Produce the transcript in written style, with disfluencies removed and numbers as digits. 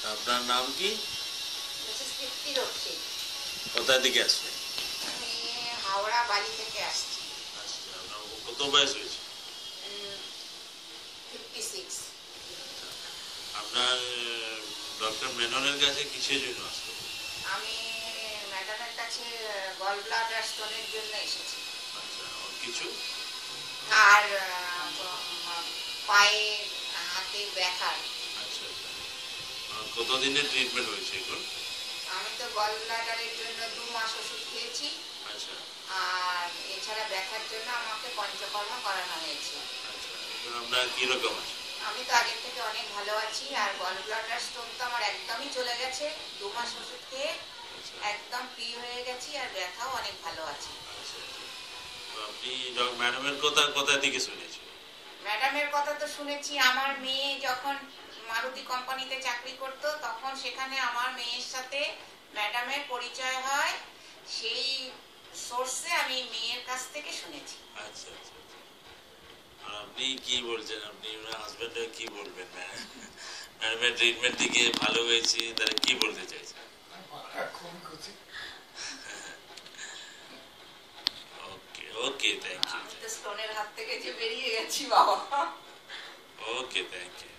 আপনার নাম কি? মিসেস তৃপ্তি রক্ষী। কোথা থেকে আসবে? আমি হাওড়া বাড়ি থেকে আসছি। আচ্ছা, আপনার কত বয়স হয়েছে? 56। আপনার ডক্টর মেননের কাছে কিসের জন্য আসবে? আমি ম্যাডামের কাছে গল ব্লাডার স্টোনের জন্য এসেছি। আচ্ছা, আর কিছু? আর পায়ে হাতে ব্যথার। আচ্ছা আচ্ছা, কতদিনের ট্রিটমেন্ট হয়েছে এখন? আমি তো গল ব্লাডারের জন্য 2 মাস ওষুধ খেয়েছি। আচ্ছা আর এছাড়া ব্যথার জন্য আমাকে পঞ্চকর্ম করানো হয়েছে। আচ্ছা, এখন আপনার কিরকম আছে? আমি তো আগের থেকে অনেক ভালো আছি। আর গল ব্লাডার স্টোন তো আমার একদমই চলে গেছে 2 মাস ওষুধ খেয়ে। আচ্ছা একদম ফ্রি হয়ে গেছি আর ব্যথাও অনেক ভালো আছে। আচ্ছা আচ্ছা, তো আপনি ম্যাডামের কথা কোথা থেকে শুনেছেন? ম্যাডামের কথা তো শুনেছি, আমার মেয়ে যখন মারুতি কোম্পানিতে চাকরি করত তখন সেখানে আমার মেয়ের সাথে ম্যাডামের পরিচয় হয়। সেই সোর্সে আমি মেয়ের কাছ থেকে শুনেছি। আচ্ছা আচ্ছা আচ্ছা, আর আপনি কি বলছেন? আপনি ওনার হাজবেন্ড কি বলবেন? ম্যাডামের ট্রিটমেন্ট থেকে ভালো হয়েছে, তারা কি বলতে চাইছেন? ওকে ওকে, থ্যাংক ইউ। আমি তো স্টোনের হাত থেকে যে বেরিয়ে গেছি বাবা। ওকে, থ্যাংক ইউ।